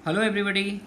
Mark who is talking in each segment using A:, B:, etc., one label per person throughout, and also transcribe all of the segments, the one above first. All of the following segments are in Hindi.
A: Hello everybody.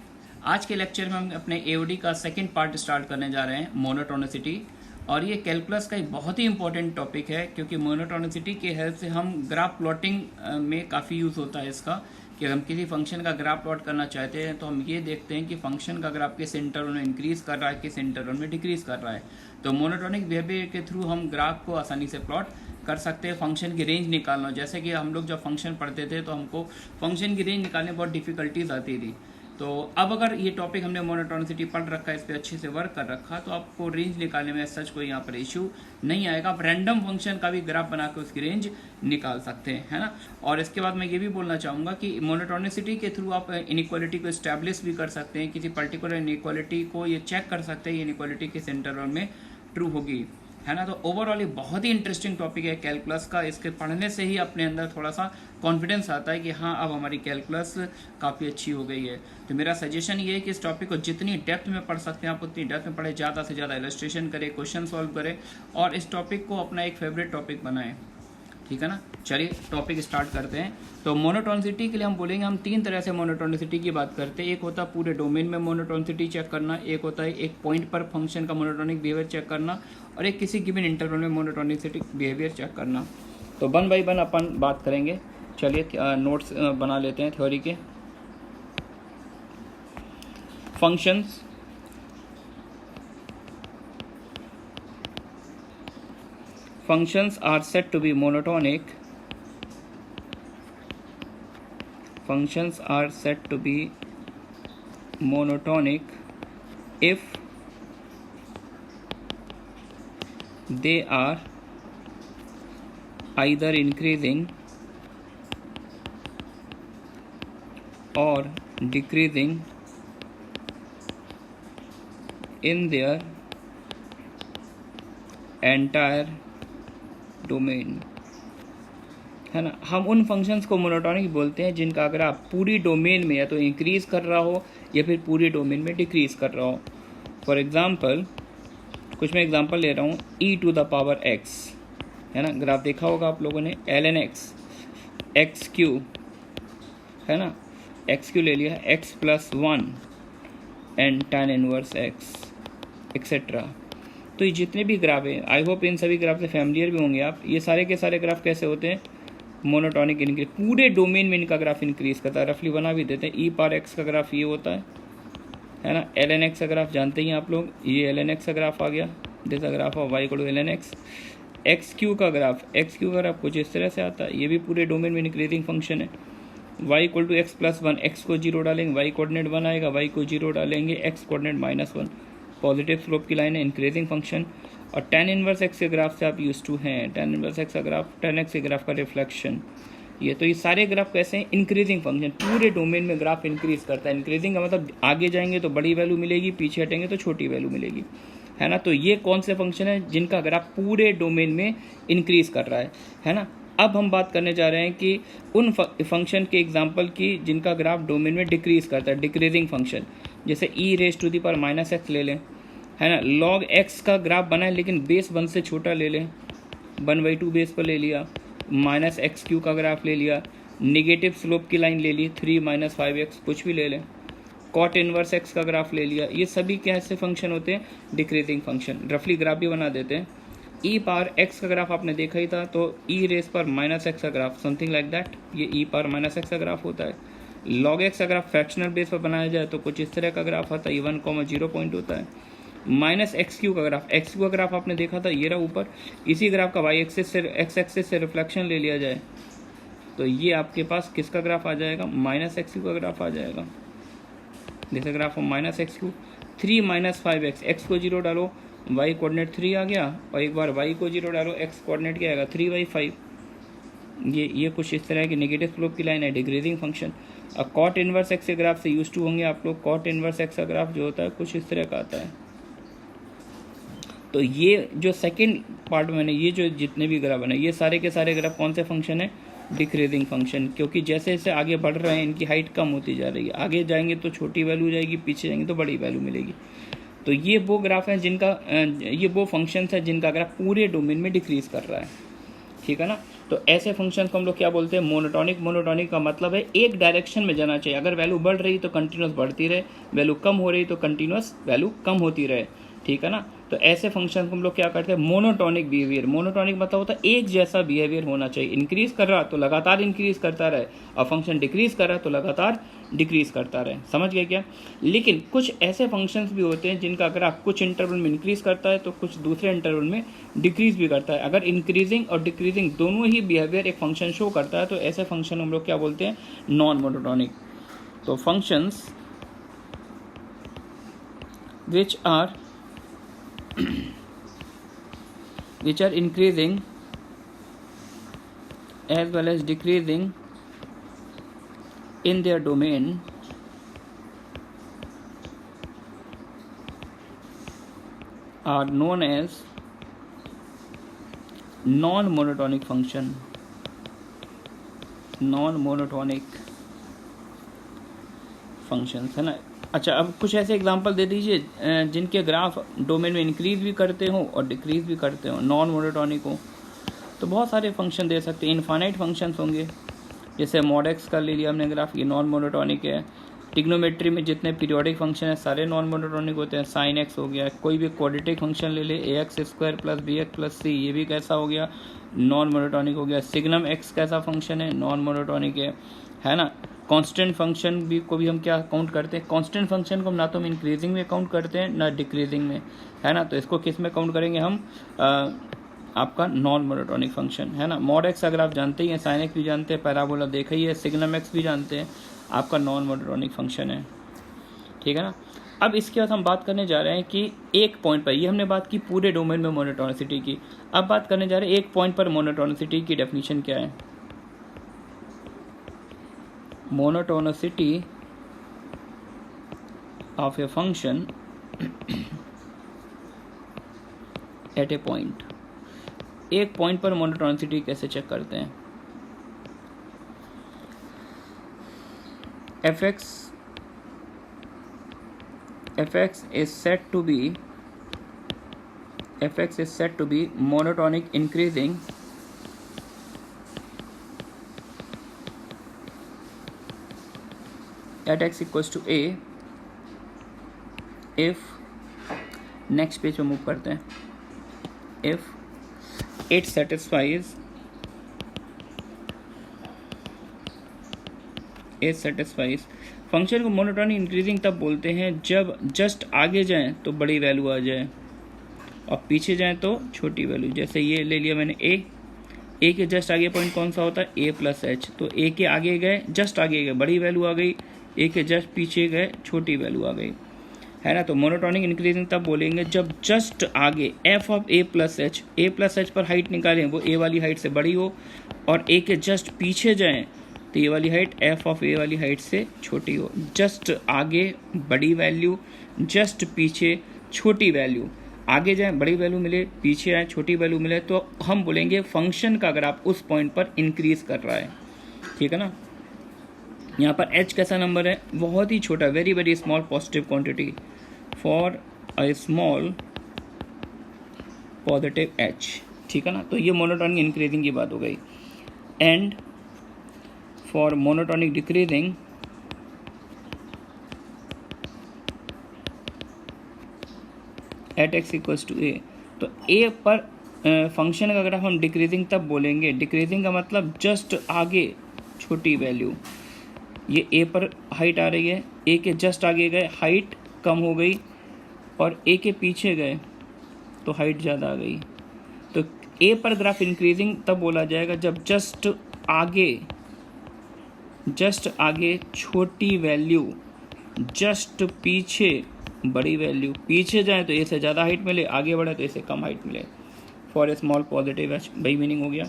A: आज के लेक्चर में हम अपने एओडी का सेकंड पार्ट स्टार्ट करने जा रहे हैं, मोनोटोनिसिटी। और ये कैलकुलस का एक बहुत ही इंपॉर्टेंट टॉपिक है, क्योंकि मोनोटोनिसिटी की हेल्प से हम ग्राफ प्लॉटिंग में काफ़ी यूज़ होता है इसका। कि हम किसी फंक्शन का ग्राफ प्लॉट करना चाहते हैं तो हम ये देखते हैं कि फंक्शन का ग्राफ किस इंटरवल में इंक्रीज कर रहा है, किस इंटरवल में डिक्रीज कर रहा है। तो मोनोटोनिक बिहेवियर के थ्रू हम ग्राफ को आसानी से प्लॉट कर सकते हैं। फंक्शन की रेंज निकालना, जैसे कि हम लोग जब फंक्शन पढ़ते थे तो हमको फंक्शन की रेंज निकालने में बहुत डिफिकल्टीज आती थी। तो अब अगर ये टॉपिक हमने मोनोटोनिसिटी पढ़ रखा है, इस पर अच्छे से वर्क कर रखा, तो आपको रेंज निकालने में सच कोई यहाँ पर इशू नहीं आएगा। आप रैंडम फंक्शन का भी ग्राफ बना के उसकी रेंज निकाल सकते हैं, है ना। और इसके बाद मैं ये भी बोलना चाहूँगा कि मोनोटोनिसिटी के थ्रू आप इनइक्वालिटी को स्टैब्लिश भी कर सकते हैं। किसी पर्टिकुलर इनइक्वालिटी को ये चेक कर सकते हैं ये इनइक्वालिटी किस इंटरवल में ट्रू होगी, है ना। तो ओवरऑल ये बहुत ही इंटरेस्टिंग टॉपिक है कैलकुलस का। इसके पढ़ने से ही अपने अंदर थोड़ा सा कॉन्फिडेंस आता है कि हाँ, अब हमारी कैलकुलस काफ़ी अच्छी हो गई है। तो मेरा सजेशन ये है कि इस टॉपिक को जितनी डेप्थ में पढ़ सकते हैं आप उतनी डेप्थ में पढ़े, ज़्यादा से ज़्यादा इलस्ट्रेशन करें, क्वेश्चन सॉल्व करें और इस टॉपिक को अपना एक फेवरेट टॉपिक बनाएं, ठीक है ना। चलिए टॉपिक स्टार्ट करते हैं। तो मोनोटोनिसिटी के लिए हम बोलेंगे, हम तीन तरह से मोनोटोनिसिटी की बात करते हैं। एक होता है पूरे डोमेन में मोनोटोनिसिटी चेक करना, एक होता है एक पॉइंट पर फंक्शन का मोनोटोनिक बिहेवियर चेक करना, और एक किसी गिवन इंटरवल में मोनोटोनिसिटी बिहेवियर चेक करना। तो वन बाई वन अपन बात करेंगे। चलिए नोट्स बना लेते हैं थ्योरी के। Functions, functions are said to be monotonic. Functions are said to be monotonic if they are either increasing or decreasing in their entire domain, है ना। हम उन फंक्शंस को मोनोटोनिक बोलते हैं जिनका अगर आप पूरी डोमेन में या तो इंक्रीज कर रहा हो या फिर पूरी डोमेन में डिक्रीज कर रहा हो। फॉर एग्जांपल कुछ मैं एग्जांपल ले रहा हूँ, e to the power x, है ना। ग्राफ देखा होगा आप लोगों ने, ln x, एक्स क्यू, है ना, एक्स क्यू ले लिया, x plus 1 and tan inverse x etcetera. तो ये जितने भी ग्राफ हैं, आई होप इन सभी ग्राफ से फैमिलियर भी होंगे आप। ये सारे के सारे ग्राफ कैसे होते हैं, मोनोटोनिक इंक्रीज, पूरे डोमेन में इनका ग्राफ इंक्रीज करता है। रफली बना भी देते हैं। ई पावर एक्स का ग्राफ ये होता है ना। एल एन एक्स का ग्राफ जानते ही आप लोग, ये एल एन एक्स का ग्राफ आ गया, this graph of Y equal to L N X. X cube का ग्राफ कुछ इस तरह से आता है, ये भी पूरे डोमेन में इंक्रीजिंग फंक्शन है। Y equal to X plus 1, X को 0 डालेंगे, वाई कोऑर्डिनेट 1 आएगा, वाई को 0 डालेंगे, एक्स कोऑर्डिनेट -1, पॉजिटिव स्लोप की लाइन है, इंक्रीजिंग फंक्शन। और tan इनवर्स एक्स के ग्राफ से आप यूज टू हैं, tan इनवर्स एक्स का ग्राफ, tan एक्स के ग्राफ का रिफ्लेक्शन। ये सारे ग्राफ कैसे हैं, इंक्रीजिंग फंक्शन, पूरे डोमेन में ग्राफ इंक्रीज करता है। इंक्रीजिंग का मतलब आगे जाएंगे तो बड़ी वैल्यू मिलेगी, पीछे हटेंगे तो छोटी वैल्यू मिलेगी, है ना। तो ये कौन से फंक्शन है जिनका ग्राफ पूरे डोमेन में इंक्रीज कर रहा है ना। अब हम बात करने जा रहे हैं कि उन फंक्शन के एग्जाम्पल की जिनका ग्राफ डोमेन में डिक्रीज करता है, डिक्रीजिंग फंक्शन। जैसे e raise to the power -x ले लें, है ना। log x का ग्राफ बनाए लेकिन बेस 1 से छोटा ले लें, 1/2 बेस पर ले लिया, -x क्यू का ग्राफ ले लिया, निगेटिव स्लोप की लाइन ले ली, 3 - 5x, कुछ भी ले लें, cot इनवर्स x का ग्राफ ले लिया। ये सभी कैसे फंक्शन होते हैं, डिक्रीजिंग फंक्शन। रफली ग्राफ भी बना देते हैं। e पावर x का ग्राफ आपने देखा ही था, तो e रेस पर -x का ग्राफ, समथिंग लाइक दैट, ये e पावर -x का ग्राफ होता है। log x का ग्राफ फ्रैक्शनल बेस पर बनाया जाए तो कुछ इस तरह का ग्राफ आता है, 1,0 पॉइंट होता है। -x क्यू का ग्राफ, x क्यू का ग्राफ आपने देखा था, ये रहा ऊपर। इसी ग्राफ का y एक्सिस से x एक्सिस से रिफ्लेक्शन ले लिया जाए तो ये आपके पास किसका ग्राफ आ जाएगा, -x क्यू का ग्राफ आ जाएगा। जैसे graph of -x Q, 3 - 5x, x को 0 डालो, y कोऑर्डिनेट 3 आ गया, और एक बार y को 0 डालो, x कोऑर्डिनेट क्या आएगा, 3/5। ये कुछ इस तरह की नेगेटिव स्लोप की लाइन है, डिक्रीजिंग फंक्शन। अब कॉट इनवर्स एक्स के ग्राफ से यूज टू होंगे आप लोग। कॉट इनवर्स एक्स का ग्राफ जो होता है कुछ इस तरह का आता है। तो ये जो सेकंड पार्ट में मैंने ये जो जितने भी ग्राफ बने, ये सारे के सारे ग्राफ कौन से फंक्शन है, डिक्रीजिंग फंक्शन। क्योंकि जैसे जैसे आगे बढ़ रहे हैं इनकी हाइट कम होती जा रही है, आगे जाएंगे तो छोटी वैल्यू जाएगी, पीछे जाएंगे तो बड़ी वैल्यू मिलेगी। तो ये वो ग्राफ है जिनका ये वो फंक्शन है जिनका ग्राफ पूरे डोमेन में डिक्रीज कर रहा है, ठीक है ना। तो ऐसे फंक्शन को हम लोग क्या बोलते हैं, मोनोटॉनिक। मोनोटॉनिक का मतलब है एक डायरेक्शन में जाना चाहिए, अगर वैल्यू बढ़ रही तो कंटिन्यूस बढ़ती रहे, वैल्यू कम हो रही तो कंटिन्यूस वैल्यू कम होती रहे, ठीक है ना। तो ऐसे फंक्शन को हम लोग क्या करते हैं, मोनोटॉनिक बिहेवियर। मोनोटॉनिक मतलब होता है एक जैसा बिहेवियर होना चाहिए, इंक्रीज कर रहा तो लगातार इंक्रीज करता रहे, और फंक्शन डिक्रीज कर रहा तो लगातार डिक्रीज करता रहे, समझ गए क्या। लेकिन कुछ ऐसे फंक्शंस भी होते हैं जिनका अगर आप कुछ इंटरवल में इंक्रीज करता है तो कुछ दूसरे इंटरवल में डिक्रीज भी करता है। अगर इंक्रीजिंग और डिक्रीजिंग दोनों ही बिहेवियर एक फंक्शन शो करता है तो ऐसे फंक्शन हम लोग क्या बोलते हैं, नॉन मोनोटॉनिक। तो functions which are increasing as well as decreasing in their domain are known as non-monotonic function, non-monotonic functions, है ना। अच्छा, अब कुछ ऐसे एग्जांपल दे दीजिए जिनके ग्राफ डोमेन में इंक्रीज भी करते हो और डिक्रीज भी करते हो, नॉन मोनोटॉनिक हो। तो बहुत सारे फंक्शन दे सकते हैं, इनफाइनाइट फंक्शंस होंगे, जैसे मॉड एक्स का ले लिया हमने ग्राफ, ये नॉन मोनोटॉनिक है। टिग्नोमेट्री में जितने पीरियोडिक फंक्शन है सारे नॉन मोनोटॉनिक होते हैं, साइन एक्स हो गया, कोई भी क्वाड्रेटिक फंक्शन ले ले, A X square plus B X plus C, ये भी कैसा हो गया, नॉन मोनोटॉनिक हो गया। सिग्नम एक्स कैसा फंक्शन है, नॉन मोनोटॉनिक है ना। कांस्टेंट फंक्शन भी को भी हम क्या काउंट करते हैं, कांस्टेंट फंक्शन को हम ना तो हम इंक्रीजिंग में काउंट करते हैं ना डिक्रीजिंग में, है ना। तो इसको किस में काउंट करेंगे हम, आपका नॉन मोनोटॉनिक फंक्शन, है ना। मॉड एक्स अगर आप जानते ही हैं, साइन एक्स भी जानते हैं, पैराबोला देखा ही है, सिग्नम एक्स भी जानते हैं, आपका नॉन मोनोटॉनिक फंक्शन है, ठीक है ना। अब इसके बाद हम बात करने जा रहे हैं कि एक पॉइंट पर, ये हमने बात की पूरे डोमेन में मोनोटॉनिसिटी की, अब बात करने जा रहे हैं एक पॉइंट पर मोनोटॉनिसिटी की डेफिनेशन क्या है। monotonicity of a function at a point, एक पॉइंट पर मोनोटॉनिसिटी कैसे चेक करते हैं। fx is said to be monotonic increasing at x equals to a if, next page पे मूव करते हैं, if it satisfies फंक्शन को मोनोटॉनिक इंक्रीजिंग तब बोलते हैं जब जस्ट आगे जाएं तो बड़ी वैल्यू आ जाए और पीछे जाएं तो छोटी वैल्यू। जैसे ये ले लिया मैंने ए के जस्ट आगे पॉइंट कौन सा होता है, ए प्लस एच, तो ए के आगे गए, जस्ट आगे गए, बड़ी वैल्यू आ गई, ए के जस्ट पीछे गए, छोटी वैल्यू आ गई, है ना। तो मोनोटॉनिक इंक्रीजिंग तब बोलेंगे जब जस्ट आगे F of A plus H पर हाइट निकालें वो ए वाली हाइट से बड़ी हो, और ए के जस्ट पीछे जाएं तो ये वाली हाइट एफ ऑफ ए वाली हाइट से छोटी हो। जस्ट आगे बड़ी वैल्यू, जस्ट पीछे छोटी वैल्यू, आगे जाएं बड़ी वैल्यू मिले, पीछे आए छोटी वैल्यू मिले, तो हम बोलेंगे फंक्शन का ग्राफ उस पॉइंट पर इंक्रीज कर रहा है, ठीक है ना। यहाँ पर h कैसा नंबर है, बहुत ही छोटा, very very small positive quantity, for a small positive h, ठीक है ना। तो ये मोनोटॉनिक इंक्रीजिंग की बात हो गई। And for monotonic decreasing at x equals to a, तो a पर फंक्शन का अगर हम डिक्रीजिंग तब बोलेंगे, डिक्रीजिंग का मतलब जस्ट आगे छोटी वैल्यू, ये a पर हाइट आ रही है, a के जस्ट आगे गए हाइट कम हो गई, और a के पीछे गए तो हाइट ज़्यादा आ गई। तो a पर ग्राफ इंक्रीजिंग तब बोला जाएगा जब जस्ट आगे छोटी वैल्यू, जस्ट पीछे बड़ी वैल्यू, पीछे जाए तो ए से ज़्यादा हाइट मिले, आगे बढ़े तो ए से कम हाइट मिले, for a small positive H, वही मीनिंग हो गया,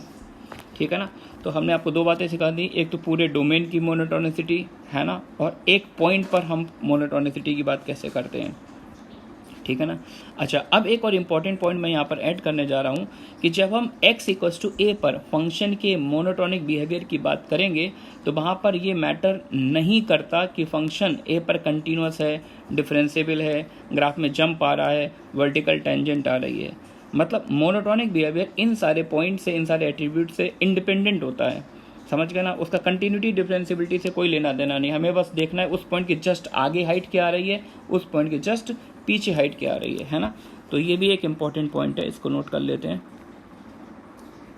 A: ठीक है ना। तो हमने आपको दो बातें सिखा दी, एक तो पूरे डोमेन की मोनोटॉनिसिटी, है ना, और एक पॉइंट पर हम मोनोटॉनिसिटी की बात कैसे करते हैं, ठीक है ना। अच्छा, अब एक और इम्पॉर्टेंट पॉइंट मैं यहाँ पर ऐड करने जा रहा हूँ कि जब हम x इक्वल्स टू a पर फंक्शन के मोनोटॉनिक बिहेवियर की बात करेंगे तो वहाँ पर ये मैटर नहीं करता कि फंक्शन a पर कंटिन्यूस है, डिफरेंशिएबल है, ग्राफ में जंप आ रहा है, वर्टिकल टेंजेंट आ रही है। मतलब मोनोटोनिक बिहेवियर इन सारे पॉइंट से, इन सारे एट्रीब्यूट से इंडिपेंडेंट होता है, समझ गए ना। उसका कंटिन्यूटी डिफरेंशियबिलिटी से कोई लेना देना नहीं, हमें बस देखना है उस पॉइंट के जस्ट आगे हाइट क्या आ रही है, उस पॉइंट के जस्ट पीछे हाइट क्या आ रही है ना। तो ये भी एक इम्पॉर्टेंट पॉइंट है, इसको नोट कर लेते हैं।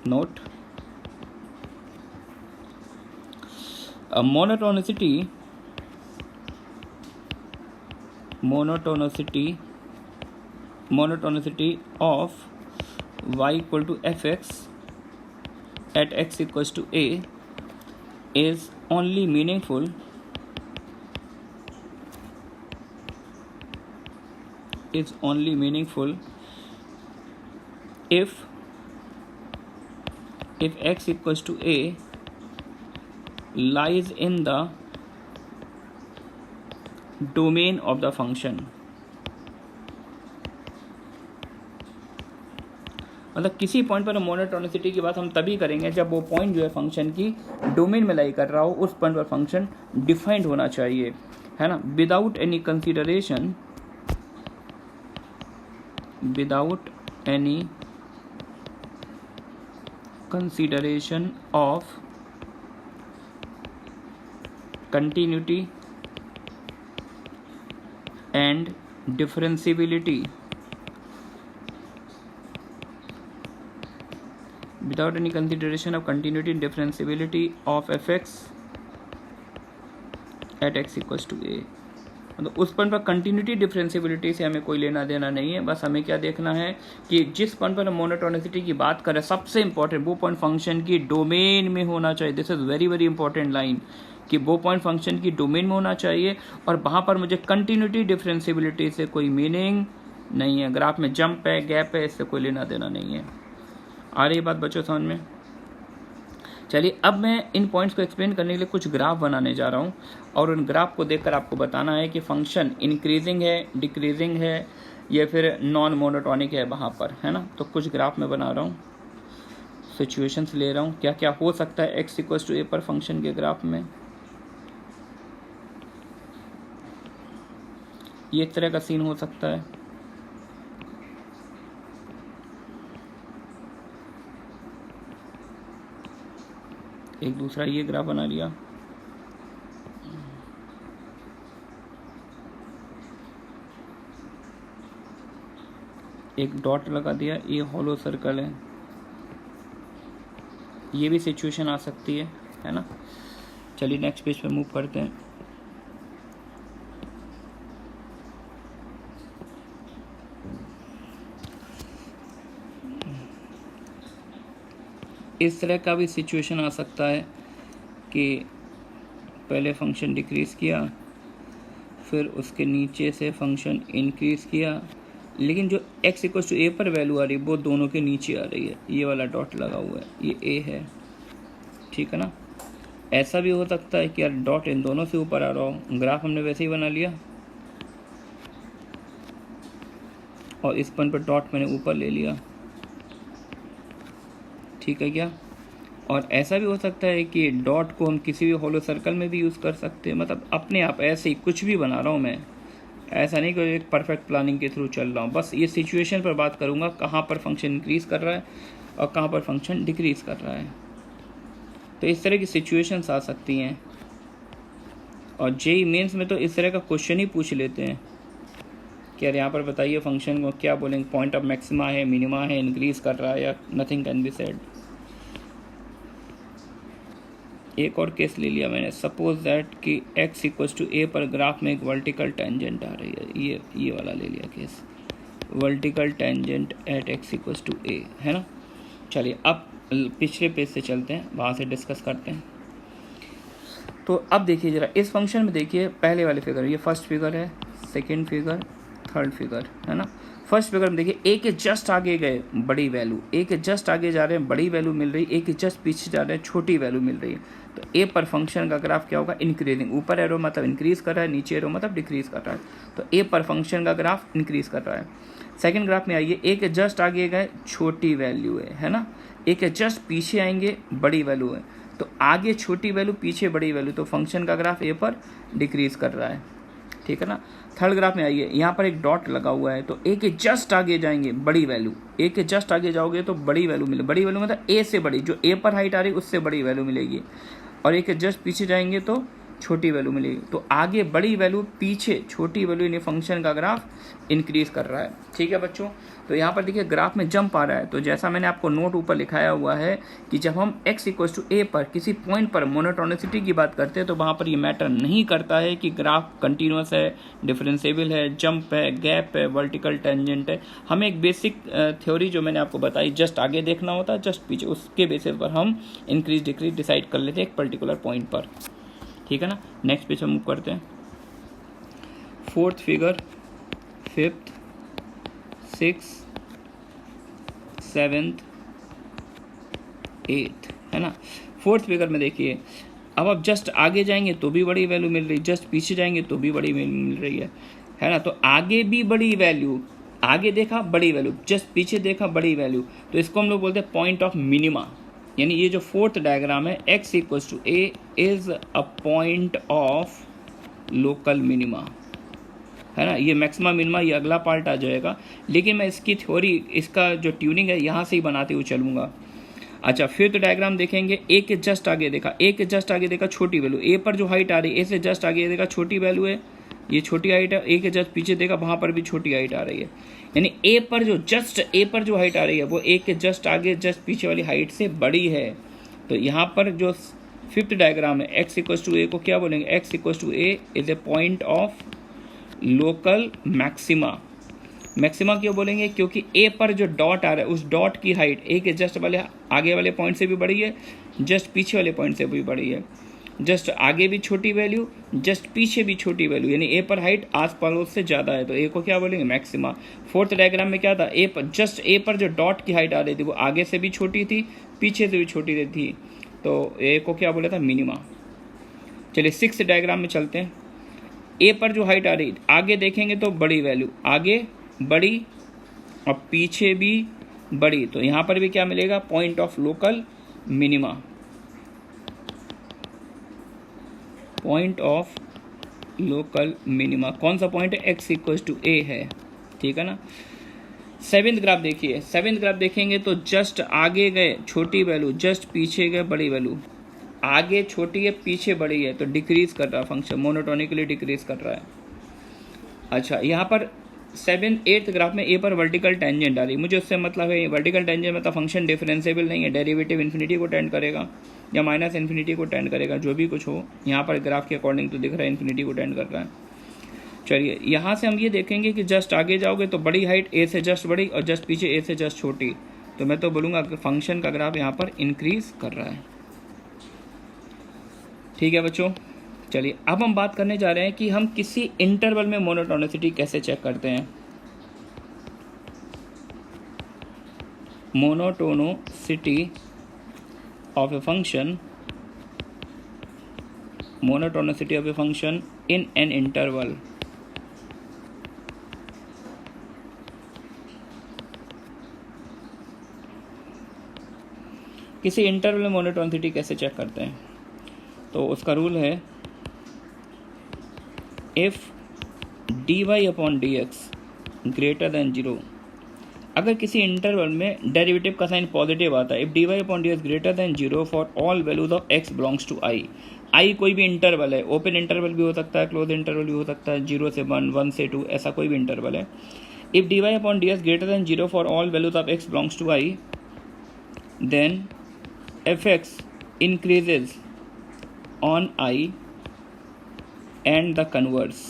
A: Note monotonicity of y equal to fx at x equals to a is only meaningful if x equals to a lies in the domain of the function। मतलब किसी पॉइंट पर मोनोटोनिसिटी की बात हम तभी करेंगे जब वो पॉइंट जो है फंक्शन की डोमेन में लाई कर रहा हो, उस पॉइंट पर फंक्शन डिफाइंड होना चाहिए, है ना। Without any consideration of continuity and differentiability, without any consideration of continuity and differentiability of fx at x equals to a। मतलब उस पॉइंट पर कंटिन्यूटी डिफरेंशिएबिलिटी से हमें कोई लेना देना नहीं है, बस हमें क्या देखना है कि जिस पॉइंट पर हम मोनोटोनिसिटी की बात करें, सबसे इंपॉर्टेंट वो पॉइंट फंक्शन की डोमेन में होना चाहिए। This is very very important line, कि वो पॉइंट फंक्शन की डोमेन में होना चाहिए और वहाँ पर मुझे कंटिन्यूटी डिफरेंशिएबिलिटी से कोई मीनिंग नहीं है। ग्राफ में जंप है, गैप है, इससे कोई लेना देना नहीं है। आ रही बात बच्चों समझ में? चलिए अब मैं इन पॉइंट्स को एक्सप्लेन करने के लिए कुछ ग्राफ बनाने जा रहा हूँ और उन ग्राफ को देखकर आपको बताना है कि फंक्शन इंक्रीजिंग है, डिक्रीजिंग है या फिर नॉन मोनोटोनिक है वहाँ पर, है ना। तो कुछ ग्राफ मैं बना रहा हूँ, सिचुएशंस ले रहा हूँ, क्या क्या हो सकता है x इक्वल्स टू a पर फंक्शन के ग्राफ में। ये एक तरह का सीन हो सकता है। एक दूसरा ये ग्राफ बना लिया, एक डॉट लगा दिया, ये हॉलो सर्कल है। ये भी सिचुएशन आ सकती है ना। चलिए नेक्स्ट पेज पे मूव करते हैं। इस तरह का भी सिचुएशन आ सकता है कि पहले फंक्शन डिक्रीज़ किया, फिर उसके नीचे से फंक्शन इंक्रीज़ किया, लेकिन जो x इक्वल्स टू a पर वैल्यू आ रही है वो दोनों के नीचे आ रही है। ये वाला डॉट लगा हुआ है, ये a है, ठीक है ना। ऐसा भी हो सकता है कि यार डॉट इन दोनों से ऊपर आ रहा हो। ग्राफ हमने वैसे ही बना लिया और इस पॉइंट पर डॉट मैंने ऊपर ले लिया, ठीक है क्या। और ऐसा भी हो सकता है कि डॉट को हम किसी भी होलो सर्कल में भी यूज़ कर सकते हैं। मतलब अपने आप ऐसे ही कुछ भी बना रहा हूँ मैं, ऐसा नहीं कि एक परफेक्ट प्लानिंग के थ्रू चल रहा हूँ। बस ये सिचुएशन पर बात करूँगा, कहाँ पर फंक्शन इंक्रीज़ कर रहा है और कहाँ पर फंक्शन डिक्रीज़ कर रहा है। तो इस तरह की सिचुएशंस आ सकती हैं और जेईई मेंस में तो इस तरह का क्वेश्चन ही पूछ लेते हैं कि यार यहाँ पर बताइए फंक्शन को क्या बोलेंगे, पॉइंट ऑफ मैक्सिमा है, मिनिमा है, इंक्रीज़ कर रहा है या नथिंग कैन बी सेड। एक और केस ले लिया मैंने, सपोज दैट कि x इक्वल्स टू a पर ग्राफ में एक वर्टिकल टेंजेंट आ रही है। ये वाला ले लिया case, vertical tangent at x equals to a, है ना। चलिए अब पिछले पेज से चलते हैं, वहाँ से डिस्कस करते हैं। तो अब देखिए ज़रा इस फंक्शन में, देखिए पहले वाले फिगर, ये फर्स्ट फिगर है, सेकेंड फिगर, थर्ड फिगर, है ना। फर्स्ट फिगर में देखिए a के जस्ट आगे गए बड़ी वैल्यू, a के जस्ट आगे जा रहे हैं बड़ी वैल्यू मिल रही है, a के जस्ट पीछे जा रहे हैं छोटी वैल्यू मिल रही है। तो a पर फंक्शन का ग्राफ क्या होगा, इंक्रीजिंग। ऊपर एरो मतलब इंक्रीज कर रहा है, नीचे एरो मतलब डिक्रीज कर रहा है। तो a पर फंक्शन का ग्राफ इंक्रीज कर रहा है। सेकेंड ग्राफ में आइए, a के जस्ट आगे गए छोटी वैल्यू है ना, a के जस्ट पीछे आएंगे बड़ी वैल्यू है। तो आगे छोटी वैल्यू, पीछे बड़ी वैल्यू, तो फंक्शन का ग्राफ a पर डिक्रीज कर रहा है। ठीक है ना। थर्ड ग्राफ में आइए, यहाँ पर एक डॉट लगा हुआ है, तो ए के जस्ट आगे जाएंगे बड़ी वैल्यू, ए के जस्ट आगे जाओगे तो बड़ी वैल्यू मिले, बड़ी वैल्यू मतलब ए से बड़ी, जो ए पर हाइट आ रही है उससे बड़ी वैल्यू मिलेगी, और ए के जस्ट पीछे जाएंगे तो छोटी वैल्यू मिलेगी। तो आगे बड़ी वैल्यू, पीछे छोटी वैल्यू, यानी फंक्शन का ग्राफ इंक्रीज कर रहा है। ठीक है बच्चों, तो यहाँ पर देखिए ग्राफ में जंप आ रहा है। तो जैसा मैंने आपको नोट ऊपर लिखाया हुआ है कि जब हम x इक्वल्स टू ए पर किसी पॉइंट पर मोनोटोनिसिटी की बात करते हैं तो वहाँ पर ये मैटर नहीं करता है कि ग्राफ कंटिन्यूस है, डिफरेंशिएबल है, जंप है, गैप है, वर्टिकल टेंजेंट है। हमें एक बेसिक थ्योरी जो मैंने आपको बताई, जस्ट आगे देखना होता है, जस्ट पीछे, उसके बेसिस पर हम इंक्रीज डिक्रीज डिसाइड कर लेते हैं एक पर्टिकुलर पॉइंट पर। ठीक है ना। नेक्स्ट पेज हम मूव करते हैं। Fourth figure, fifth, six, seventh, eighth, है ना। फोर्थ फिगर में देखिए, अब आप जस्ट आगे जाएंगे तो भी बड़ी वैल्यू मिल रही है, जस्ट पीछे जाएंगे तो भी बड़ी वैल्यू मिल रही है ना। तो आगे भी बड़ी वैल्यू, आगे देखा बड़ी वैल्यू, जस्ट पीछे देखा बड़ी वैल्यू, तो इसको हम लोग बोलते हैं पॉइंट ऑफ मिनिमा। यानी ये जो फोर्थ डायग्राम है, x equals to A is a point of local minima, है ना। ये मैक्सिमा मिनिमा, ये अगला पार्ट आ जाएगा, लेकिन मैं इसकी थ्योरी, इसका जो ट्यूनिंग है यहाँ से ही बनाते हुए चलूँगा। अच्छा, फिफ्थ डायग्राम देखेंगे, ए के जस्ट आगे देखा, ए के जस्ट आगे देखा छोटी वैल्यू, ए पर जो हाइट आ रही है, ए से जस्ट आगे देखा छोटी वैल्यू है, ये छोटी हाइट है। ए के जस्ट पीछे देखा, वहाँ पर भी छोटी हाइट आ रही है। यानी ए पर जो जस्ट, ए पर जो हाइट आ रही है वो ए के जस्ट आगे जस्ट पीछे वाली हाइट से बड़ी है। तो यहाँ पर जो फिफ्थ डायग्राम है, एक्स इक्वल्स टू ए को क्या बोलेंगे, X equals to A is a point of local maxima. Maxima क्यों बोलेंगे, क्योंकि ए पर जो डॉट आ रहा है उस डॉट की हाइट ए के जस्ट वाले आगे वाले पॉइंट से भी बड़ी है, जस्ट पीछे वाले पॉइंट से भी बड़ी है। जस्ट आगे भी छोटी वैल्यू, जस्ट पीछे भी छोटी वैल्यू, यानी ए पर हाइट आस पड़ोस से ज़्यादा है, तो ए को क्या बोलेंगे, मैक्सिमा। फोर्थ डायग्राम में क्या था, ए पर जस्ट, ए पर जो डॉट की हाइट आ रही थी वो आगे से भी छोटी थी, पीछे से भी छोटी थी, तो ए को क्या बोला था, मिनिमा। चलिए सिक्स्थ डायग्राम में चलते हैं। ए पर जो हाइट आ रही, आगे देखेंगे तो बड़ी वैल्यू, आगे बड़ी और पीछे भी बड़ी, तो यहाँ पर भी क्या मिलेगा, point of local minima, point of local minima. कौन सा पॉइंट है, एक्स इक्वल्स टू ए है। ठीक है ना। सेवेंथ ग्राफ देखिए, सेवेंथ ग्राफ देखेंगे तो जस्ट आगे गए छोटी वैल्यू, जस्ट पीछे गए बड़ी वैल्यू, आगे छोटी है पीछे बड़ी है, तो डिक्रीज कर रहा है फंक्शन, मोनोटोनिकली डिक्रीज कर रहा है। अच्छा, यहाँ पर सेवेंथ एट्थ ग्राफ में ए पर वर्टिकल टेंजेंट आ रही, मुझे उससे मतलब है वर्टिकल टेंजेंट मतलब फंक्शन डिफरेंशिएबल नहीं है, डेरिवेटिव इन्फिनिटी को टेंड करेगा या माइनस इन्फिनिटी को टेंड करेगा, जो भी कुछ हो। यहाँ पर ग्राफ के अकॉर्डिंग तो दिख रहा है इन्फिनिटी को टेंड कर रहा है। चलिए यहाँ से हम ये देखेंगे कि जस्ट आगे जाओगे तो बड़ी हाइट ए से जस्ट बड़ी और जस्ट पीछे ए से जस्ट छोटी, तो मैं तो बोलूँगा कि फंक्शन का ग्राफ यहाँ पर इंक्रीज कर रहा है। ठीक है बच्चों, चलिए अब हम बात करने जा रहे हैं कि हम किसी इंटरवल में मोनोटोनिसिटी कैसे चेक करते हैं। Monotonicity of a function, monotonicity of a function in an interval. किसी इंटरवल में मोनोटोनिसिटी कैसे चेक करते हैं, तो उसका रूल है if dy upon dx greater than 0, अगर किसी इंटरवल में डेरिवेटिव का साइन पॉजिटिव आता है, if dy upon dx greater than 0 for all values of x belongs to i। i कोई भी इंटरवल है, ओपन इंटरवल भी हो सकता है, क्लोज इंटरवल भी हो सकता है, 0 से 1, 1 से 2, ऐसा कोई भी इंटरवल है। If dy upon dx greater than 0 for all values of x belongs to i, then fx increases on i and the converse।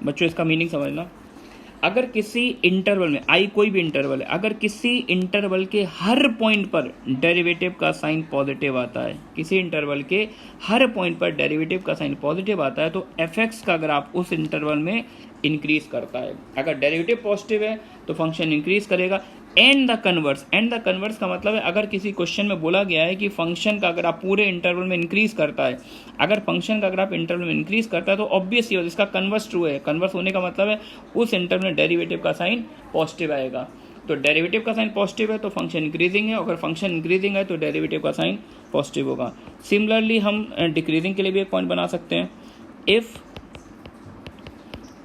A: बच्चों इसका मीनिंग समझना, अगर किसी इंटरवल में, आई कोई भी इंटरवल है, अगर किसी इंटरवल के हर पॉइंट पर डेरिवेटिव का साइन पॉजिटिव आता है, किसी इंटरवल के हर पॉइंट पर डेरिवेटिव का साइन पॉजिटिव आता है, तो fx का ग्राफ उस इंटरवल में इंक्रीज करता है। अगर डेरिवेटिव पॉजिटिव है तो फंक्शन इंक्रीज करेगा। And the converse, and the converse का मतलब है अगर किसी क्वेश्चन में बोला गया है कि फंक्शन का ग्राफ पूरे इंटरवल में इंक्रीज करता है, अगर फंक्शन का ग्राफ इंटरवल में इंक्रीज करता है तो ऑब्वियस ये इसका कन्वर्स ट्रू है। कन्वर्स होने का मतलब है उस इंटरवल में डेरिवेटिव का साइन पॉजिटिव आएगा। तो डेरिवेटिव का साइन पॉजिटिव है तो फंक्शन इंक्रीजिंग है, अगर फंक्शन इंक्रीजिंग है तो डेरिवेटिव का साइन पॉजिटिव होगा। सिमिलरली हम डिक्रीजिंग के लिए भी एक पॉइंट बना सकते हैं। If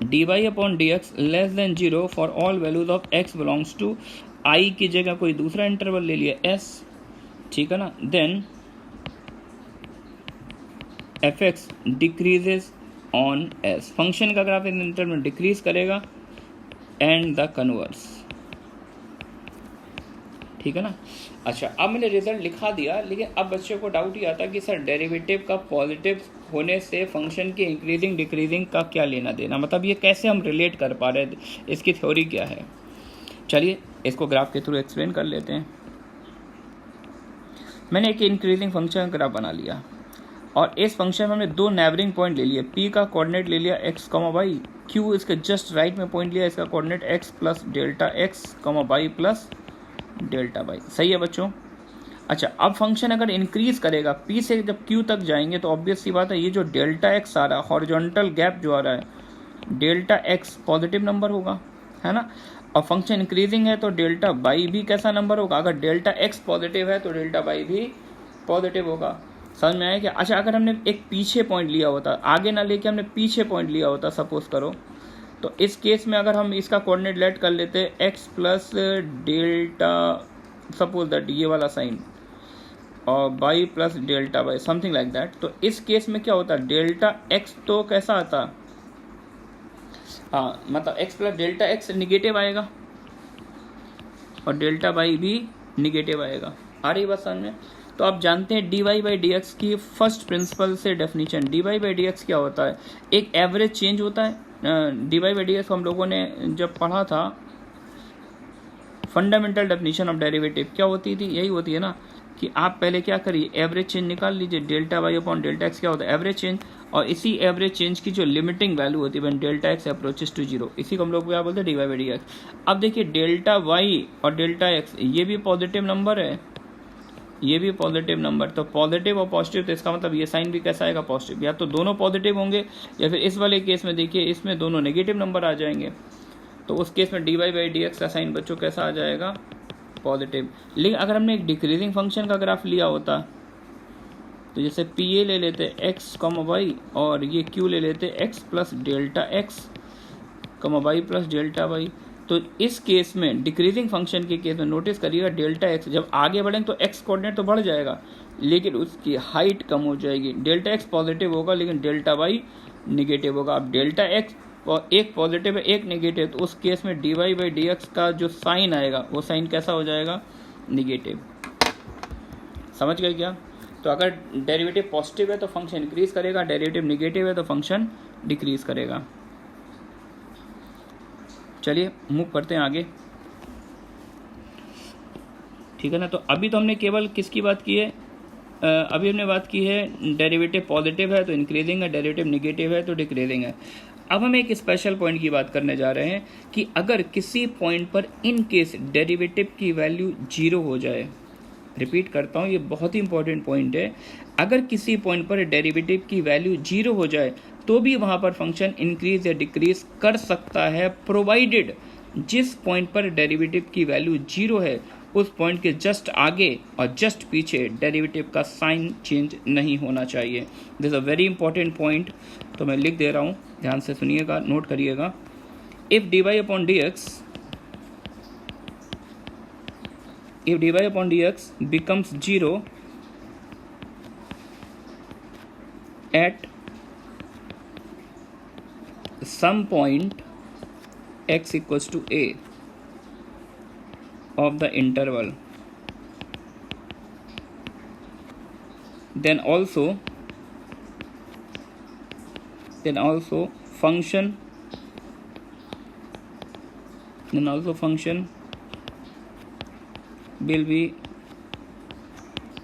A: D Y upon D X less than 0 for all values of x belongs to i की जगह कोई दूसरा इंटरवल ले लिया s, ठीक है ना, then F X decreases on s, function का ग्राफ इन इंटरवल में डिक्रीज करेगा एंड द कन्वर्स, ठीक है ना। अच्छा, अब मैंने रिजल्ट लिखा दिया, लेकिन अब बच्चों को डाउट ही आता कि सर डेरिवेटिव का पॉजिटिव होने से फंक्शन के इंक्रीजिंग डिक्रीजिंग का क्या लेना देना, मतलब ये कैसे हम रिलेट कर पा रहे हैं, इसकी थ्योरी क्या है। चलिए इसको ग्राफ के थ्रू एक्सप्लेन कर लेते हैं। मैंने एक इंक्रीजिंग फंक्शन का ग्राफ बना लिया और इस फंक्शन में हमने दो नेबरिंग पॉइंट ले लिए, p का कोऑर्डिनेट ले लिया x, y, q इसके जस्ट राइट में पॉइंट लिया, इसका coordinate x plus delta x, y plus delta y, सही है बच्चों। अच्छा, अब फंक्शन अगर इंक्रीज करेगा p से जब q तक जाएंगे तो ऑब्वियस सी बात है ये जो डेल्टा x आ रहा है, हॉरिजॉन्टल गैप जो आ रहा है, डेल्टा x पॉजिटिव नंबर होगा, है ना। और फंक्शन इंक्रीजिंग है तो डेल्टा y भी कैसा नंबर होगा, अगर डेल्टा x पॉजिटिव है तो डेल्टा y भी पॉजिटिव होगा, समझ में आया क्या। अच्छा, अगर हमने एक पीछे पॉइंट लिया होता, आगे ना लेके हमने पीछे पॉइंट लिया होता सपोज करो, तो इस केस में अगर हम इसका कोऑर्डिनेट लेट कर लेते x plus delta, suppose that ये वाला साइन, और y plus delta y, something like that, तो इस केस में क्या होता, डेल्टा x तो कैसा आता, हाँ मतलब x plus delta x negative आएगा और डेल्टा y भी निगेटिव आएगा, आ रही बात समझ में। तो आप जानते हैं dy बाई डी एक्स की फर्स्ट प्रिंसिपल से definition, dy by D x क्या होता है, एक एवरेज चेंज होता है। dy बाई डी एक्स हम लोगों ने जब पढ़ा था फंडामेंटल डेफिनेशन ऑफ डेरिवेटिव, क्या होती थी, यही होती है ना कि आप पहले क्या करिए, एवरेज चेंज निकाल लीजिए, delta Y upon delta X क्या होता है, एवरेज चेंज, और इसी एवरेज चेंज की जो लिमिटिंग वैल्यू होती है when delta X approaches to 0, इसी को हम लोग क्या बोलते हैं, D Y by D X. अब देखिए डेल्टा वाई और डेल्टा एक्स ये भी पॉजिटिव नंबर है, ये भी पॉजिटिव नंबर, तो पॉजिटिव और पॉजिटिव, तो इसका मतलब ये साइन भी कैसा आएगा, पॉजिटिव, या तो दोनों पॉजिटिव होंगे या फिर इस वाले केस में देखिए इसमें दोनों नेगेटिव नंबर आ जाएंगे, तो उस केस में D Y by D X का साइन बच्चों कैसा आ जाएगा, पॉजिटिव। लेकिन अगर हमने एक डिक्रीजिंग फंक्शन का ग्राफ लिया होता, तो जैसे पी ए ले लेते x, y और ये q ले लेते x plus delta x, y plus delta y, तो इस केस में डिक्रीजिंग फंक्शन के केस में नोटिस करिएगा डेल्टा x जब आगे बढ़ेंगे तो x कोऑर्डिनेट तो बढ़ जाएगा लेकिन उसकी हाइट कम हो जाएगी, डेल्टा x पॉजिटिव होगा लेकिन डेल्टा y निगेटिव होगा। अब डेल्टा x और एक पॉजिटिव है एक नेगेटिव, तो उस केस में D Y by D X का जो साइन आएगा वो साइन कैसा हो जाएगा, निगेटिव, समझ गए क्या। तो अगर डेरिवेटिव पॉजिटिव है तो फंक्शन इंक्रीज करेगा, डेरिवेटिव नेगेटिव है तो फंक्शन डिक्रीज करेगा। चलिए मूव करते हैं आगे, ठीक है ना। तो अभी तो हमने केवल किसकी बात की है, अभी हमने बात की है डेरिवेटिव पॉजिटिव है तो इंक्रीजिंग है, डेरिवेटिव नेगेटिव है तो डिक्रीजिंग है। अब हम एक स्पेशल पॉइंट की बात करने जा रहे हैं कि अगर किसी पॉइंट पर इन केस डेरिवेटिव की वैल्यू 0 हो जाए, रिपीट करता हूँ ये बहुत ही इंपॉर्टेंट पॉइंट है, अगर किसी पॉइंट पर डेरिवेटिव की वैल्यू 0 हो जाए तो भी वहाँ पर फंक्शन इंक्रीज या डिक्रीज कर सकता है, प्रोवाइडेड जिस पॉइंट पर डेरिवेटिव की वैल्यू 0 है उस पॉइंट के जस्ट आगे और जस्ट पीछे डेरिवेटिव का साइन चेंज नहीं होना चाहिए। This a very important point, तो मैं लिख दे रहा हूँ, ध्यान से सुनिएगा, नोट करिएगा। If D Y upon D X, if dy upon dx becomes 0 at some point x equals to a of the interval, then also function will be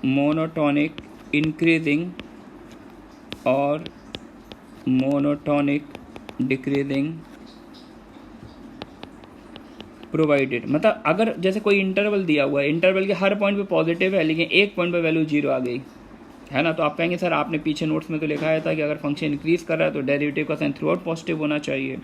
A: monotonic increasing or monotonic decreasing provided, मतलब अगर जैसे कोई इंटरवल दिया हुआ है, इंटरवल के हर पॉइंट पे पॉजिटिव है लेकिन एक पॉइंट पे वैल्यू 0 आ गई है ना, तो आप कहेंगे सर आपने पीछे नोट्स में तो लिखाया था कि अगर फंक्शन इंक्रीज कर रहा है तो डेरिवेटिव का साइन थ्रू आउट पॉजिटिव होना चाहिए,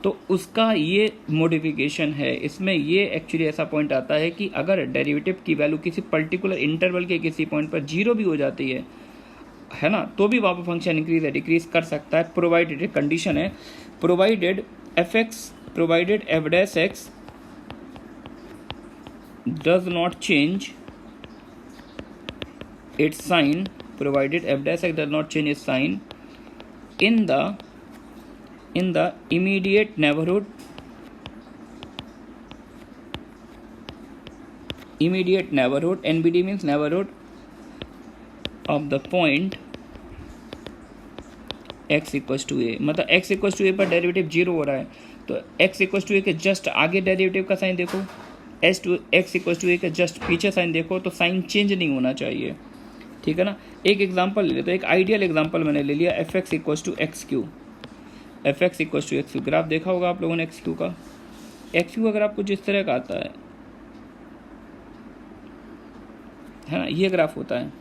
A: तो उसका ये मॉडिफिकेशन है। इसमें ये एक्चुअली ऐसा पॉइंट आता है कि अगर डेरिवेटिव की वैल्यू किसी पर्टिकुलर इंटरवल के किसी पॉइंट पर 0 भी हो जाती है ना, तो भी वहाँ पर फंक्शन इंक्रीज या डिक्रीज कर सकता है, प्रोवाइडेड, कंडीशन है, provided F x provided F dash x does not change its sign, provided f dash x does not change its sign in the immediate neighborhood NBD means neighborhood of the point x equals to a, मतलब x इक्वल्स टू ए पर डेरिवेटिव जीरो हो रहा है, तो x इक्वल्स टू ए के जस्ट आगे डेरिवेटिव का साइन देखो, x इक्वल्स टू ए के जस्ट पीछे साइन देखो, तो साइन चेंज नहीं होना चाहिए, ठीक है ना। एक एग्जांपल ले लेते, तो एक आइडियल एग्जांपल मैंने ले लिया, F X equals to X cube, F X equals to X cube. Graph देखा होगा आप लोगों ने एक्स क्यू का, एक्स क्यू अगर आपको जिस तरह का आता है ना, ये ग्राफ होता है।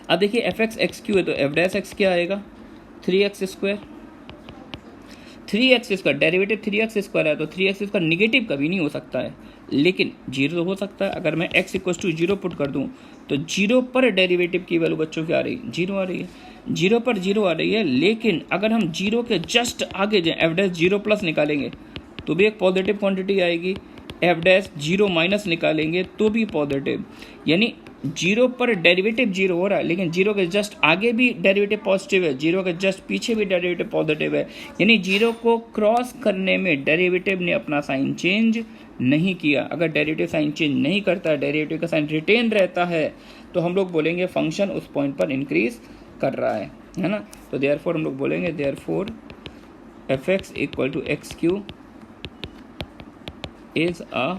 A: अब देखिए एफ एक्स एक्स क्यू है, तो एफ डैश एक्स क्या आएगा, 3x square, 3x square derivative 3x square है, तो 3x स्क्वायर निगेटिव कभी नहीं हो सकता है, लेकिन जीरो हो सकता है। अगर मैं x equals to zero put कर दूं, तो जीरो पर डेरिवेटिव की वैल्यू बच्चों क्या आ रही है, जीरो आ रही है, जीरो पर जीरो आ रही है। लेकिन अगर हम जीरो के जस्ट आगे जाए, एफ डैश जीरो प्लस निकालेंगे तो भी एक पॉजिटिव क्वांटिटी आएगी, एफ डैश जीरो माइनस निकालेंगे तो भी पॉजिटिव, यानी जीरो पर डेरिवेटिव जीरो हो रहा है, लेकिन जीरो के जस्ट आगे भी डेरिवेटिव पॉजिटिव है, जीरो के जस्ट पीछे भी डेरिवेटिव पॉजिटिव है, यानी जीरो को क्रॉस करने में डेरिवेटिव ने अपना साइन चेंज नहीं किया। अगर डेरिवेटिव साइन चेंज नहीं करता है, डेरिवेटिव का साइन रिटेन रहता है, तो हम लोग बोलेंगे फंक्शन उस पॉइंट पर इंक्रीज कर रहा है ना। तो देयरफॉर हम लोग बोलेंगे therefore F X equal to X cube is a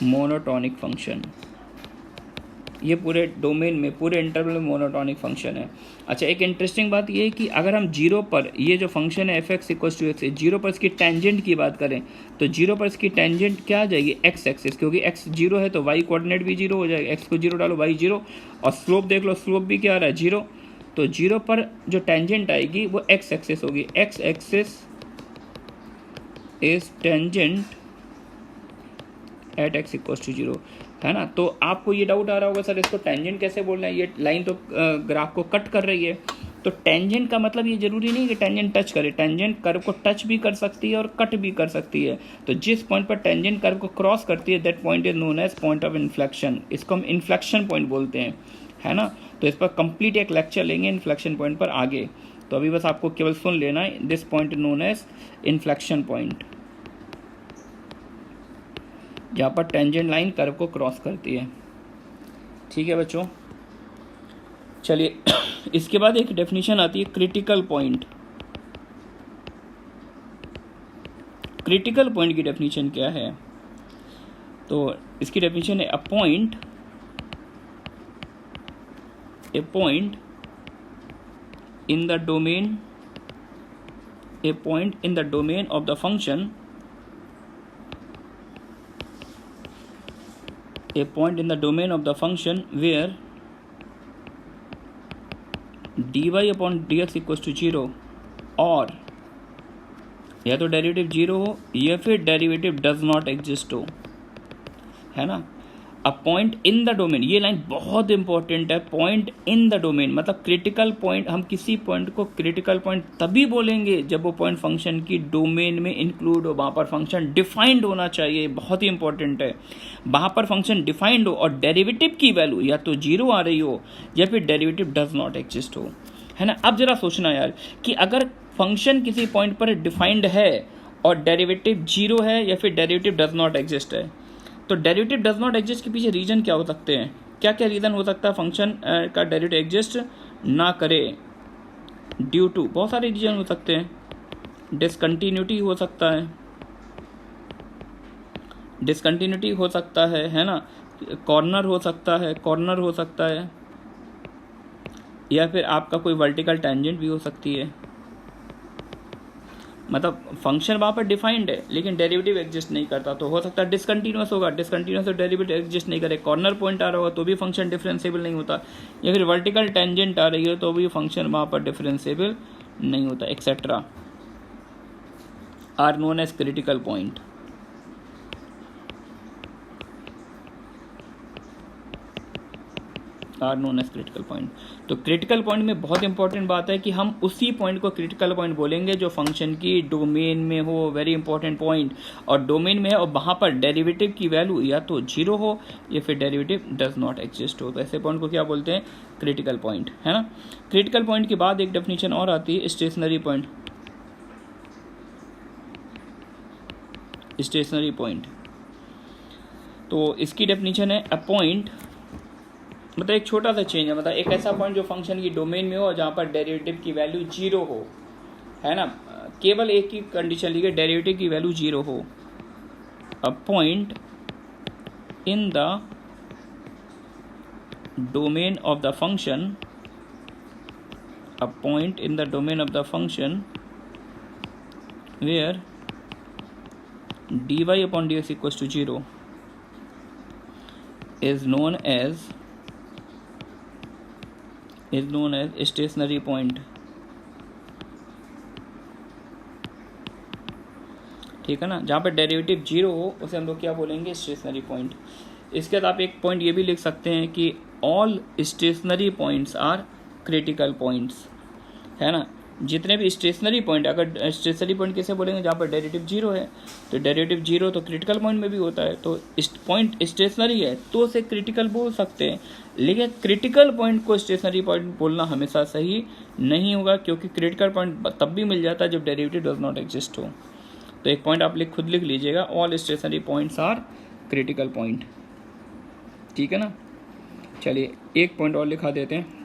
A: monotonic function. ये पूरे डोमेन में, पूरे इंटरवल में मोनोटॉनिक फंक्शन है। अच्छा, एक इंटरेस्टिंग बात ये है कि अगर हम जीरो पर, ये जो फंक्शन है F X equals to X, zero पर इसकी टेंजेंट की बात करें, तो जीरो पर इसकी टेंजेंट क्या आ जाएगी, एक्स एक्सिस, क्योंकि एक्स जीरो है तो वाई कोऑर्डिनेट भी जीरो हो जाएगा, एक्स को जीरो डालो वाई जीरो, और स्लोप देख लो, स्लोप भी क्या आ रहा है, जीरो। तो जीरो पर जो टेंजेंट आएगी वो एक्स एक्सिस होगी, X axis is tangent at X equals to zero, है ना। तो आपको ये डाउट आ रहा होगा, सर इसको टेंजेंट कैसे बोल रहे हैं, ये लाइन तो ग्राफ को कट कर रही है। तो टेंजेंट का मतलब ये जरूरी नहीं कि टेंजेंट टच करे, टेंजेंट कर्व को टच भी कर सकती है और कट भी कर सकती है। तो जिस पॉइंट पर टेंजेंट कर्व को क्रॉस करती है, that point is known as point of inflection, इसको हम इन्फ्लेक्शन पॉइंट बोलते हैं, है ना। तो इस पर कंप्लीट एक लेक्चर लेंगे इन्फ्लेक्शन पॉइंट पर आगे, तो अभी बस आपको केवल सुन लेना है, this point known as inflection point, जहाँ पर टेंजेंट लाइन कर्व को क्रॉस करती है, ठीक है बच्चों। चलिए इसके बाद एक डेफिनेशन आती है क्रिटिकल पॉइंट। क्रिटिकल पॉइंट की डेफिनेशन क्या है, तो इसकी डेफिनेशन है अ point in the domain, A point in the domain of the function, a point in the domain of the function where dy upon dx equals to 0, और या तो डेरिवेटिव जीरो हो या फिर डेरिवेटिव डज नॉट एग्जिस्ट हो, है ना। अ पॉइंट इन द डोमेन, ये लाइन बहुत इंपॉर्टेंट है, पॉइंट इन द डोमेन मतलब क्रिटिकल पॉइंट। हम किसी पॉइंट को क्रिटिकल पॉइंट तभी बोलेंगे जब वो पॉइंट फंक्शन की डोमेन में इंक्लूड हो, वहाँ पर फंक्शन डिफाइंड होना चाहिए, बहुत ही इंपॉर्टेंट है। वहाँ पर फंक्शन डिफाइंड हो और डेरिवेटिव की वैल्यू या तो जीरो आ रही हो या फिर डेरिवेटिव डज नॉट एग्जिस्ट हो, है ना। अब जरा सोचना यार कि अगर फंक्शन किसी पॉइंट पर डिफाइंड है और डेरिवेटिव जीरो है या फिर डेरिवेटिव डज नॉट एग्जिस्ट है, तो डेरिवेटिव डज नॉट एग्जिस्ट के पीछे रीजन क्या हो सकते हैं, क्या क्या रीजन हो सकता है फंक्शन का डेरिवेटिव एग्जिस्ट ना करे। ड्यू टू बहुत सारे रीजन हो सकते हैं, डिसकंटिन्यूटी हो सकता है, डिसकंटिन्यूटी हो सकता है ना, कॉर्नर हो सकता है, कॉर्नर हो सकता है, या फिर आपका कोई वर्टिकल टेंजेंट भी हो सकती है। मतलब फंक्शन वहाँ पर डिफाइंड है लेकिन डेरिवेटिव एग्जिस्ट नहीं करता, तो हो सकता है डिसकंटिन्यूअस होगा, डिसकंटिन्यूअस तो डेरिवेटिव एग्जिस्ट नहीं करे, कॉर्नर पॉइंट आ रहा होगा तो भी फंक्शन डिफरेंशिएबल नहीं होता, या फिर वर्टिकल टेंजेंट आ रही है तो भी फंक्शन वहाँ पर डिफरेंशिएबल नहीं होता, etcetera are known as critical point. Are known as critical point. तो क्रिटिकल पॉइंट में बहुत इंपॉर्टेंट बात है कि हम उसी पॉइंट को क्रिटिकल पॉइंट बोलेंगे जो फंक्शन की डोमेन में हो, वेरी इंपॉर्टेंट पॉइंट, और डोमेन में है और वहाँ पर डेरिवेटिव की वैल्यू या तो 0 हो या फिर डेरिवेटिव डज नॉट एग्जिस्ट हो। तो ऐसे पॉइंट को क्या बोलते हैं? क्रिटिकल पॉइंट, है ना। क्रिटिकल पॉइंट के बाद एक डेफिनेशन और आती है, स्टेशनरी पॉइंट। स्टेशनरी पॉइंट, तो इसकी डेफिनेशन है अ पॉइंट, मतलब एक छोटा सा चेंज है, मतलब एक ऐसा पॉइंट जो फंक्शन की डोमेन में हो जहाँ पर डेरिवेटिव की वैल्यू 0 हो, है ना। केवल एक ही कंडीशन ली गई, डेरिवेटिव की वैल्यू 0 हो। A point in the domain of the function, a point in the domain of the function where dy upon dx equals to 0 is known as stationary point। ठीक है ना, जहाँ पे डेरिवेटिव 0 हो उसे हम लोग क्या बोलेंगे? Stationary point. इसके बाद आप एक पॉइंट ये भी लिख सकते हैं कि all stationary points are critical points, है ना। जितने भी स्टेशनरी पॉइंट, अगर स्टेशनरी पॉइंट किसे बोलेंगे? जहाँ पर डेरिवेटिव 0 है, तो डेरिवेटिव 0 तो क्रिटिकल पॉइंट में भी होता है, तो पॉइंट स्टेशनरी है तो उसे क्रिटिकल बोल सकते हैं। लेकिन क्रिटिकल पॉइंट को स्टेशनरी पॉइंट बोलना हमेशा सही नहीं होगा, क्योंकि क्रिटिकल पॉइंट तब भी मिल जाता है जब डेरिवेटिव डज नॉट एग्जिस्ट हो। तो एक पॉइंट आप खुद लिख लीजिएगा, all stationary points are critical point, ठीक है ना। चलिए एक पॉइंट और लिखा देते हैं।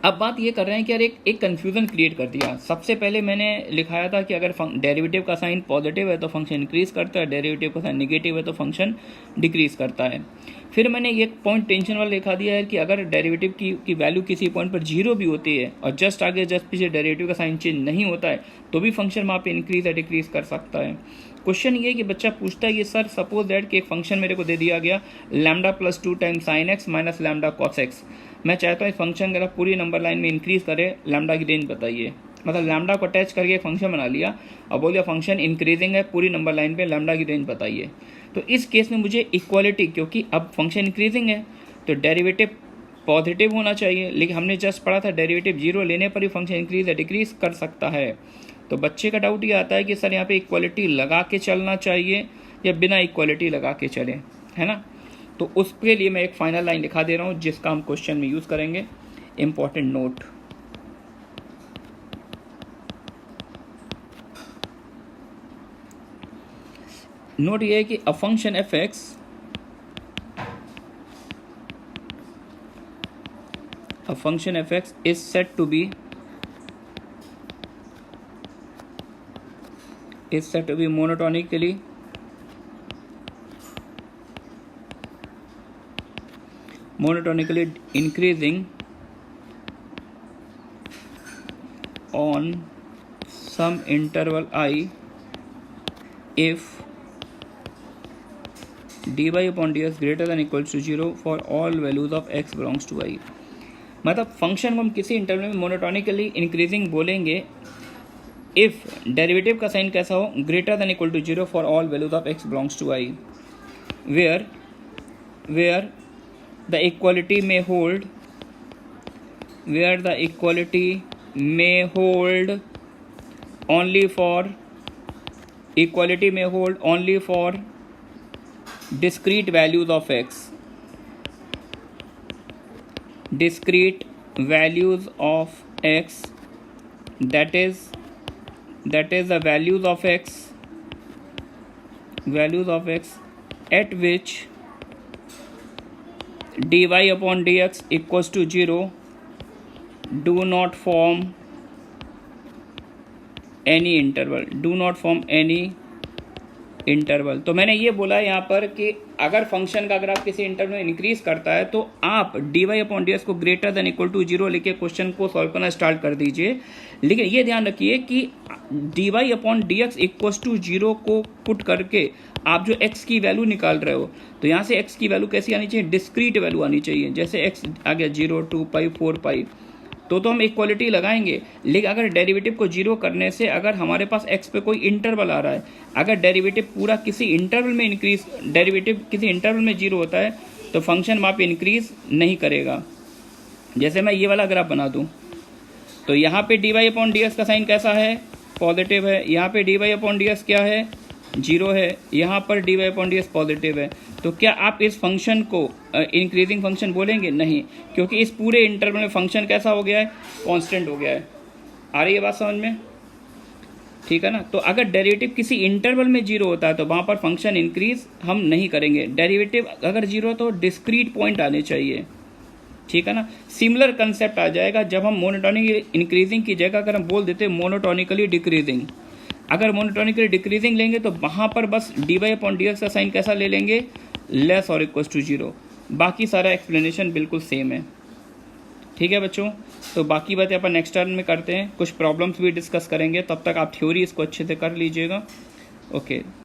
A: अब बात ये कर रहे हैं कि यार एक कन्फ्यूज़न क्रिएट कर दिया। सबसे पहले मैंने लिखाया था कि अगर डेरिवेटिव का साइन पॉजिटिव है तो फंक्शन इंक्रीज करता है, डेरिवेटिव का साइन नेगेटिव है तो फंक्शन डिक्रीज करता है। फिर मैंने एक पॉइंट टेंशन वाला लिखा दिया है कि अगर डेरिवेटिव की वैल्यू किसी पॉइंट पर 0 भी होती है और जस्ट आगे जस्ट पीछे डेरिवेटिव का साइन चेंज नहीं होता है तो भी फंक्शन वहाँ पे इंक्रीज या डिक्रीज कर सकता है। क्वेश्चन ये है कि बच्चा पूछता है ये सर सपोज दैट कि एक फंक्शन मेरे को दे दिया गया lambda plus 2 times sine x minus lambda cos x. मैं चाहता हूँ इस फंक्शन का पूरी नंबर लाइन में इंक्रीज करे, लैम्डा की रेंज बताइए। मतलब लैम्डा को अटैच करके एक फंक्शन बना लिया और बोल दिया फंक्शन इंक्रीजिंग है, पूरी नंबर लाइन पे लैम्डा की रेंज बताइए। तो इस केस में मुझे इक्वालिटी, क्योंकि अब फंक्शन इंक्रीजिंग है तो डेरिवेटिव पॉजिटिव होना चाहिए, लेकिन हमने जस्ट पढ़ा था डेरिवेटिव 0 लेने पर ही फंक्शन इंक्रीज या डिक्रीज कर सकता है। तो बच्चे का डाउट ये आता है कि सर यहाँ पे इक्वालिटी लगा के चलना चाहिए या बिना इक्वालिटी लगा के चले, है ना। तो उसके लिए मैं एक फाइनल लाइन लिखा दे रहा हूँ जिसका हम क्वेश्चन में यूज़ करेंगे। इम्पॉर्टेंट नोट, नोट ये है कि a function F x is said to be monotonically increasing on some interval I if dy upon dx greater than equals to 0 for all values of x belongs to I। मतलब फंक्शन को हम किसी इंटरवल में मोनोटोनिकली इंक्रीजिंग बोलेंगे इफ डेरिवेटिव का साइन कैसा हो? Greater than equal to 0 for all values of x belongs to I, where the equality में hold only for discrete values of x, discrete values of x, that is the values of x at which dy upon dx equals to 0 do not form any interval। तो मैंने ये बोला यहाँ पर कि अगर फंक्शन का अगर आप किसी इंटरवल में इंक्रीज करता है तो आप dy अपॉन डी एक्स को ग्रेटर देन इक्वल टू 0 लेके क्वेश्चन को सॉल्व करना स्टार्ट कर दीजिए। लेकिन ये ध्यान रखिए कि dy upon D X equal to 0 को पुट करके आप जो x की वैल्यू निकाल रहे हो तो यहाँ से x की वैल्यू कैसी आनी चाहिए? डिस्क्रीट वैल्यू आनी चाहिए। जैसे x आ गया 0, 2 पाई, 4 पाई, तो हम इक्वालिटी लगाएंगे। लेकिन अगर डेरिवेटिव को 0 करने से अगर हमारे पास x पे कोई इंटरवल आ रहा है, अगर डेरिवेटिव पूरा किसी इंटरवल में 0 होता है तो फंक्शन वहाँ पे इंक्रीज नहीं करेगा। जैसे मैं ये वाला ग्राफ बना दूँ तो यहाँ पे dy/dx का साइन कैसा है, पॉजिटिव है। यहाँ पे dy/dx क्या है, 0 है। यहाँ पर dy/dx पॉजिटिव है। तो क्या आप इस फंक्शन को इंक्रीजिंग फंक्शन बोलेंगे? नहीं, क्योंकि इस पूरे इंटरवल में फंक्शन कैसा हो गया है, कांस्टेंट हो गया है। आ रही है बात समझ में? ठीक है ना। तो अगर डेरिवेटिव किसी इंटरवल में 0 होता है तो वहाँ पर फंक्शन इंक्रीज हम नहीं करेंगे। डेरिवेटिव अगर 0 तो डिस्क्रीट पॉइंट आने चाहिए, ठीक है ना। सिमिलर कंसेप्ट आ जाएगा जब हम मोनोटोनिक इंक्रीजिंग की जगह अगर हम बोल देते मोनोटोनिकली डिक्रीजिंग। अगर मोनोटोनिकली डिक्रीजिंग लेंगे तो वहाँ पर बस dy/dx का साइन कैसा ले लेंगे, लेस और इक्वल टू 0। बाकी सारा एक्सप्लेनेशन बिल्कुल सेम है, ठीक है बच्चों। तो बाकी बातें अपन नेक्स्ट टर्न में करते हैं, कुछ प्रॉब्लम्स भी डिस्कस करेंगे। तब तक आप थ्योरी इसको अच्छे से कर लीजिएगा। ओके।